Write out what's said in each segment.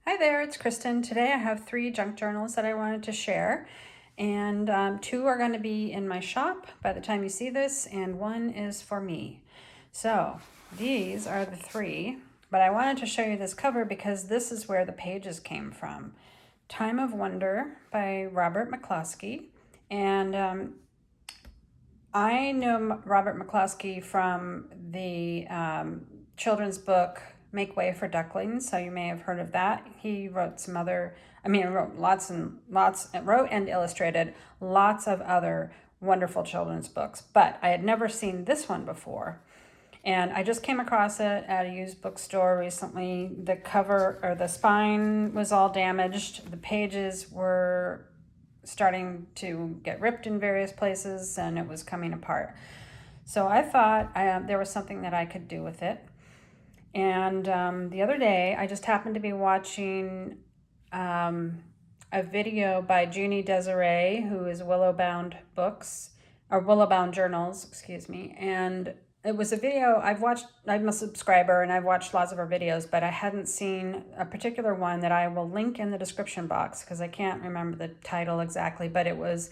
Hi there, it's Kristen. Today I have 3 junk journals that I wanted to share, and 2 are going to be in my shop by the time you see this, and 1 is for me. So these are the 3, but I wanted to show you this cover because this is where the pages came from. Time of Wonder by Robert McCloskey, and I know Robert McCloskey from the children's book Make Way for Ducklings, so you may have heard of that. He wrote some other, wrote lots and lots, wrote and illustrated lots of other wonderful children's books, but I had never seen this one before. And I just came across it at a used bookstore recently. The cover, or the spine, was all damaged. The pages were starting to get ripped in various places and it was coming apart. So I thought there was something that I could do with it. And the other day, I just happened to be watching a video by Juni Desiree, who is Willowbound Books, or Willowbound Journals, excuse me. And it was a video I've watched. I'm a subscriber and I've watched lots of her videos, but I hadn't seen a particular one that I will link in the description box because I can't remember the title exactly, but it was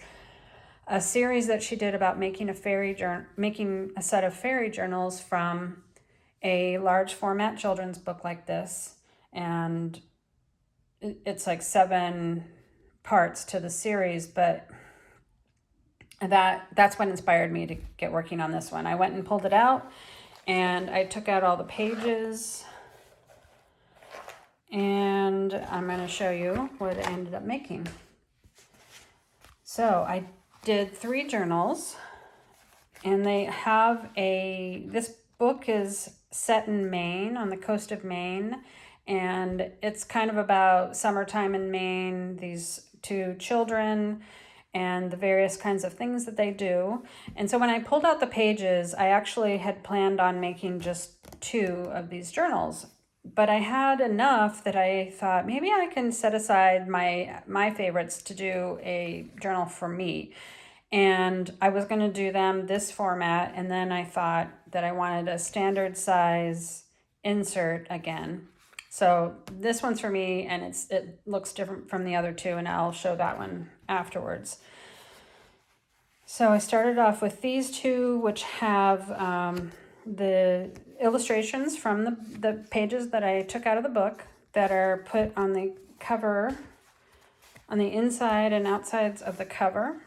a series that she did about making a set of fairy journals from a large format children's book like this, and it's like 7 parts to the series, but that's what inspired me to get working on this one. I went and pulled it out and I took out all the pages, and I'm going to show you what I ended up making. So I did 3 journals, and they have this book is set in Maine, on the coast of Maine, and it's kind of about summertime in Maine, these 2 children and the various kinds of things that they do. And so when I pulled out the pages, I actually had planned on making just 2 of these journals, but I had enough that I thought maybe I can set aside my favorites to do a journal for me. And I was going to do them this format, and then I thought that I wanted a standard size insert again. So this one's for me, and it looks different from the other 2, and I'll show that one afterwards. So I started off with these 2, which have the illustrations from the pages that I took out of the book that are put on the cover, on the inside and outsides of the cover.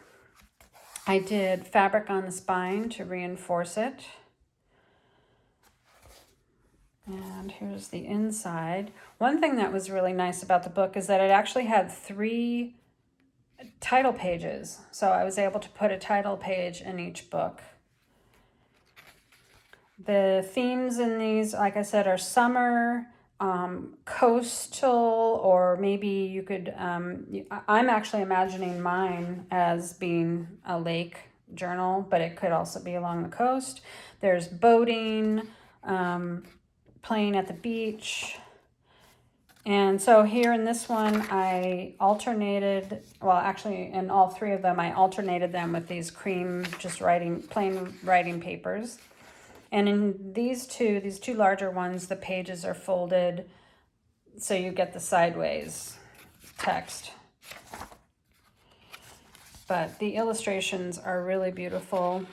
I did fabric on the spine to reinforce it. And here's the inside. One thing that was really nice about the book is that it actually had 3 title pages. So I was able to put a title page in each book. The themes in these, like I said, are summer, coastal, or maybe you could, I'm actually imagining mine as being a lake journal, but it could also be along the coast. There's boating, playing at the beach. And so here in this one, I alternated, well, actually in all 3 of them, I alternated them with these cream, plain writing papers. And in these two larger ones, the pages are folded so you get the sideways text. But the illustrations are really beautiful.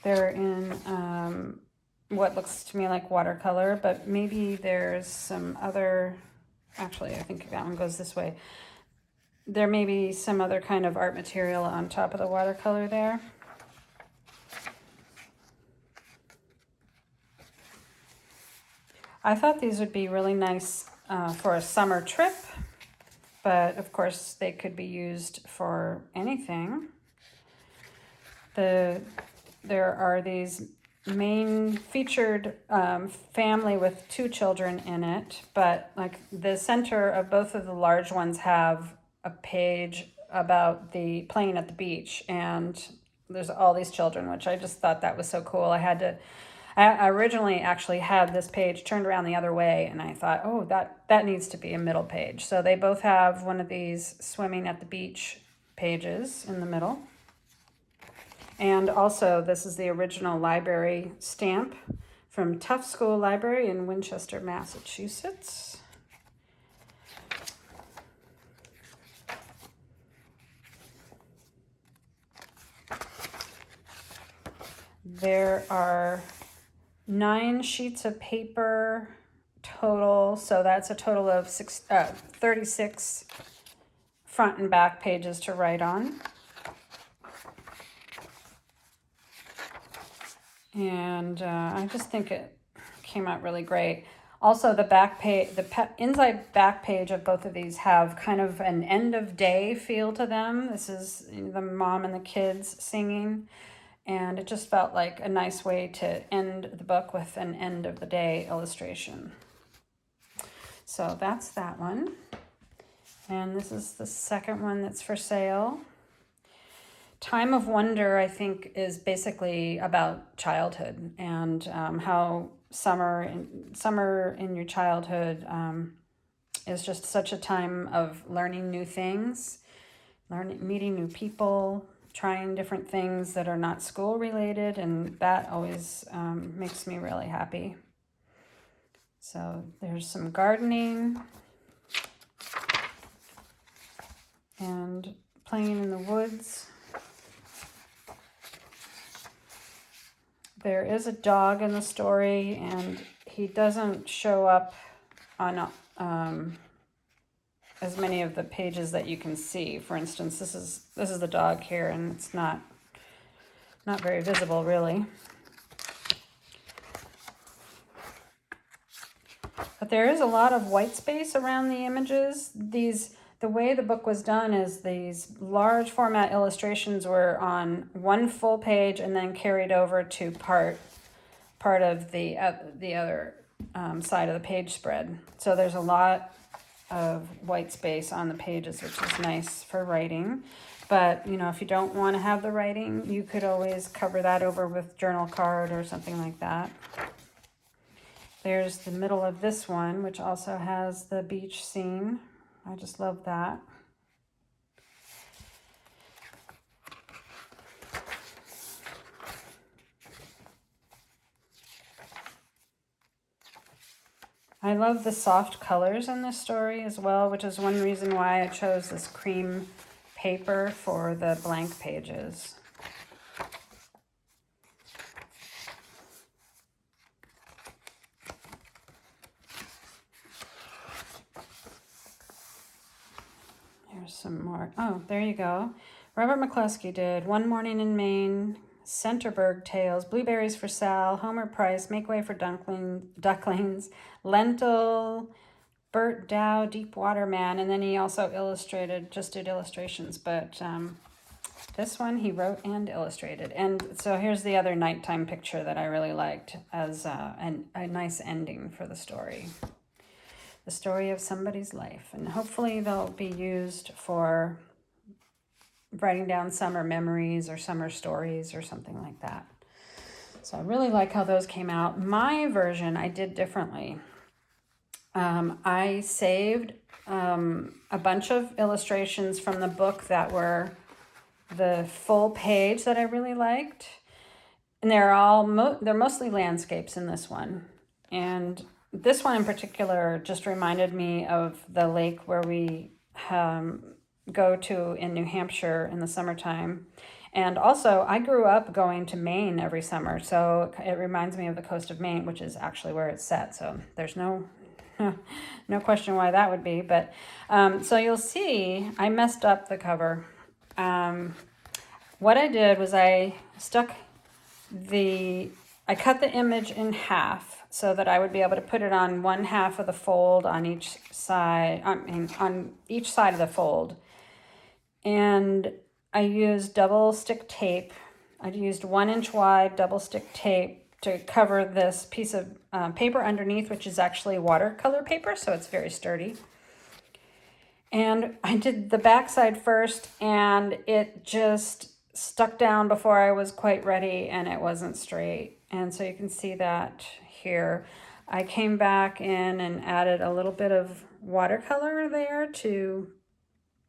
They're in what looks to me like watercolor, but maybe there's some other, actually I think that one goes this way. There may be some other kind of art material on top of the watercolor there. I thought these would be really nice for a summer trip, but of course they could be used for anything. There are these main featured family with 2 children in it, but like the center of both of the large ones have a page about the playing at the beach, and there's all these children, which I just thought that was so cool. I originally actually had this page turned around the other way, and I thought, oh, that needs to be a middle page. So they both have one of these swimming at the beach pages in the middle. And also, this is the original library stamp from Tufts School Library in Winchester, Massachusetts. There are 9 sheets of paper total, so that's a total of 36 front and back pages to write on. And I just think it came out really great. Also, the back page, inside back page of both of these have kind of an end of day feel to them. This is the mom and the kids singing, and it just felt like a nice way to end the book with an end of the day illustration. So that's that one. And this is the second one that's for sale. Time of Wonder, I think, is basically about childhood and how summer in your childhood is just such a time of learning new things, meeting new people, trying different things that are not school related, and that always makes me really happy. So there's some gardening and playing in the woods. There is a dog in the story, and he doesn't show up on as many of the pages that you can see. For instance, this is the dog here, and it's not very visible, really. But there is a lot of white space around the images. The way the book was done is these large format illustrations were on one full page and then carried over to part of the other side of the page spread. So there's a lot of white space on the pages, which is nice for writing. But, if you don't want to have the writing, you could always cover that over with journal card or something like that. There's the middle of this one, which also has the beach scene. I just love that. I love the soft colors in this story as well, which is one reason why I chose this cream paper for the blank pages. Here's some more. Oh, there you go. Robert McCluskey did One Morning in Maine, Centerburg Tales, Blueberries for Sal, Homer Price, Make Way for Ducklings, Lentil, Bert Dow, Deepwater Man, and then he also did illustrations, but this one he wrote and illustrated. And so here's the other nighttime picture that I really liked as a nice ending for the story. The story of somebody's life, and hopefully they'll be used for writing down summer memories or summer stories or something like that. So I really like how those came out. My version I did differently. I saved a bunch of illustrations from the book that were the full page that I really liked, and they're mostly landscapes in this one. And this one in particular just reminded me of the lake where we go to in New Hampshire in the summertime. And also, I grew up going to Maine every summer, so it reminds me of the coast of Maine, which is actually where it's set. So there's no question why that would be. But so you'll see, I messed up the cover. What I did was I cut the image in half so that I would be able to put it on one half of the fold on each side, on each side of the fold. And I used double stick tape. I used 1 inch wide double stick tape to cover this piece of paper underneath, which is actually watercolor paper, so it's very sturdy. And I did the back side first, and it just stuck down before I was quite ready, and it wasn't straight. And so you can see that here. I came back in and added a little bit of watercolor there to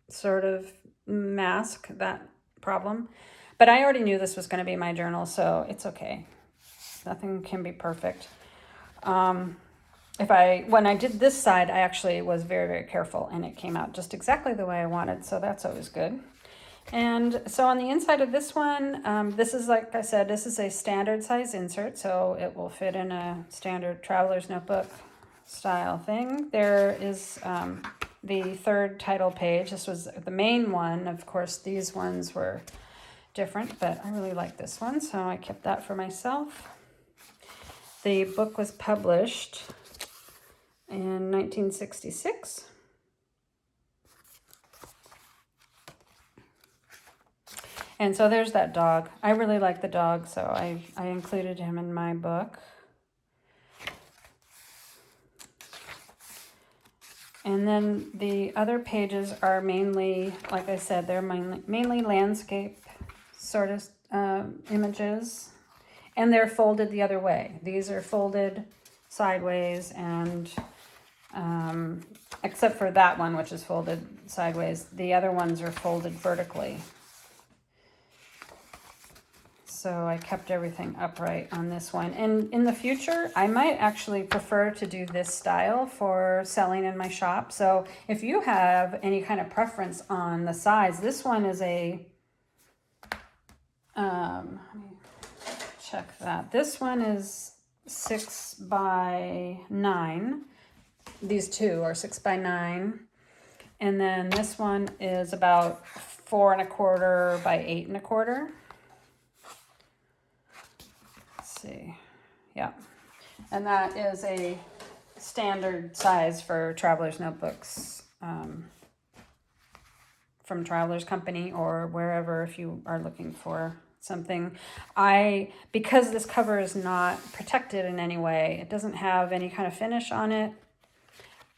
sort of mask that problem. But I already knew this was going to be my journal, so it's okay. Nothing can be perfect. When I did this side, I actually was very, very careful, and it came out just exactly the way I wanted, so that's always good. And so on the inside of this one, this is, like I said, this is a standard size insert, so it will fit in a standard traveler's notebook style thing. There is the third title page. This was the main one. Of course, these ones were different, but I really like this one, so I kept that for myself. The book was published in 1966. And so there's that dog. I really like the dog, so I included him in my book. And then the other pages are mainly, like I said, they're mainly landscape sort of images. And they're folded the other way. These are folded sideways, and except for that one, which is folded sideways, the other ones are folded vertically. So I kept everything upright on this one. And in the future, I might actually prefer to do this style for selling in my shop. So if you have any kind of preference on the size, this one is a, let me check that. This one is 6 by 9. These two are 6 by 9. And then this one is about 4 1/4 by 8 1/4. See, yeah, and that is a standard size for Traveler's Notebooks from Traveler's Company or wherever, if you are looking for something. Because this cover is not protected in any way, it doesn't have any kind of finish on it,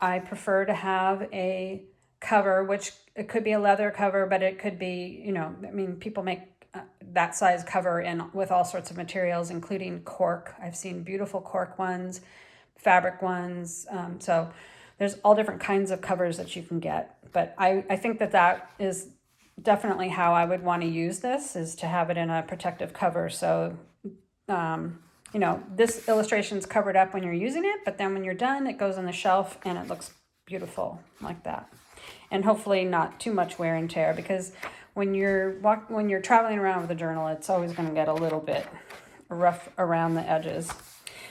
I prefer to have a cover, which it could be a leather cover, but it could be, I mean, people make that size cover in with all sorts of materials, including cork. I've seen beautiful cork ones, fabric ones. So there's all different kinds of covers that you can get. But I think that is definitely how I would want to use this, is to have it in a protective cover. So, this illustration's covered up when you're using it, but then when you're done, it goes on the shelf and it looks beautiful like that. And hopefully not too much wear and tear, because when you're traveling around with a journal, it's always going to get a little bit rough around the edges.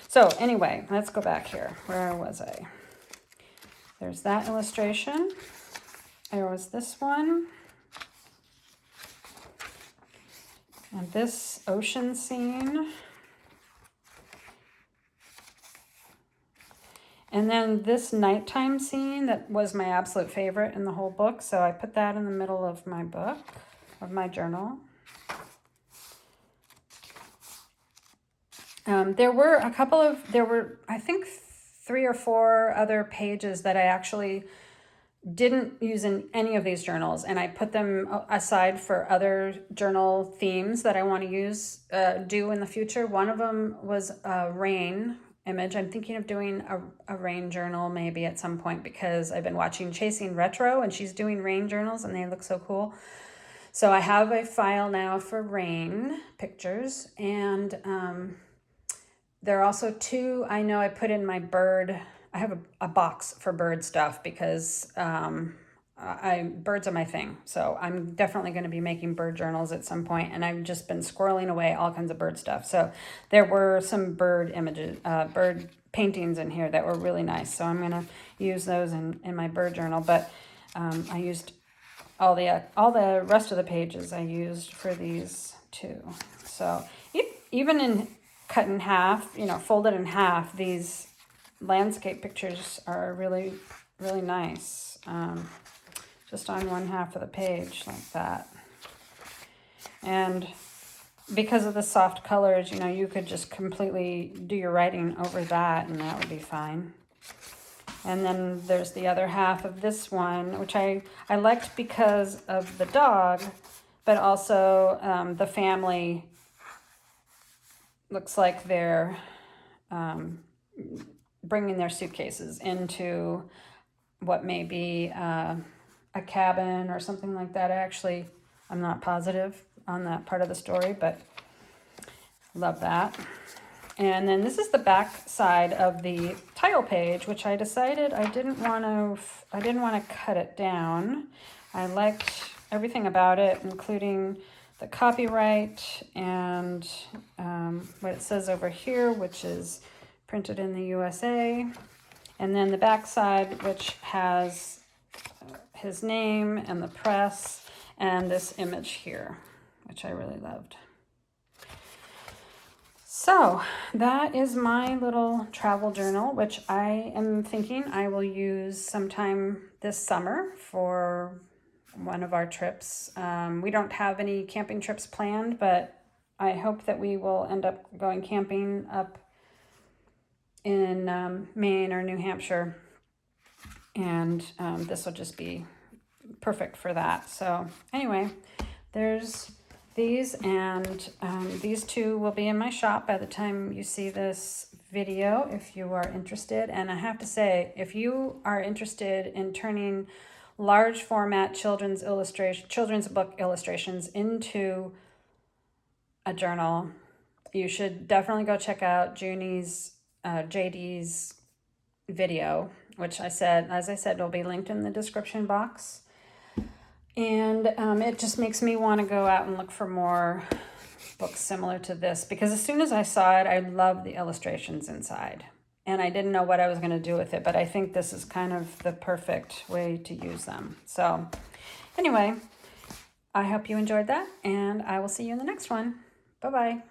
So anyway, let's go back here. Where was I? There's that illustration. There was this one. And this ocean scene. And then this nighttime scene that was my absolute favorite in the whole book. So I put that in the middle of my book, of my journal. There were I think 3 or 4 other pages that I actually didn't use in any of these journals. And I put them aside for other journal themes that I want to do in the future. One of them was rain image. I'm thinking of doing a rain journal maybe at some point, because I've been watching Chasing Retro and she's doing rain journals and they look so cool. So I have a file now for rain pictures, and there are also 2 I know I put in my bird. I have a box for bird stuff because birds are my thing. So I'm definitely going to be making bird journals at some point, and I've just been squirreling away all kinds of bird stuff. So there were some bird images, bird paintings in here that were really nice. So I'm going to use those in my bird journal. But I used all the rest of the pages I used for these too. So even in cut in half, folded in half, these landscape pictures are really, really nice. Just on one half of the page like that. And because of the soft colors, you could just completely do your writing over that and that would be fine. And then there's the other half of this one, which I liked because of the dog, but also the family looks like they're bringing their suitcases into what may be a cabin or something like that. I'm not positive on that part of the story, but love that. And then this is the back side of the title page, which I decided I didn't want to cut it down. I liked everything about it, including the copyright and what it says over here, which is printed in the USA. And then the back side, which has his name and the press and this image here, which I really loved. So that is my little travel journal, which I am thinking I will use sometime this summer for one of our trips. We don't have any camping trips planned, but I hope that we will end up going camping up in Maine or New Hampshire. And this will just be perfect for that. So anyway, there's these, and these two will be in my shop by the time you see this video if you are interested. And I have to say, if you are interested in turning large format children's book illustrations into a journal, you should definitely go check out JD's video, which as I said, will be linked in the description box. And it just makes me want to go out and look for more books similar to this, because as soon as I saw it, I loved the illustrations inside. And I didn't know what I was going to do with it, but I think this is kind of the perfect way to use them. So anyway, I hope you enjoyed that, and I will see you in the next one. Bye-bye.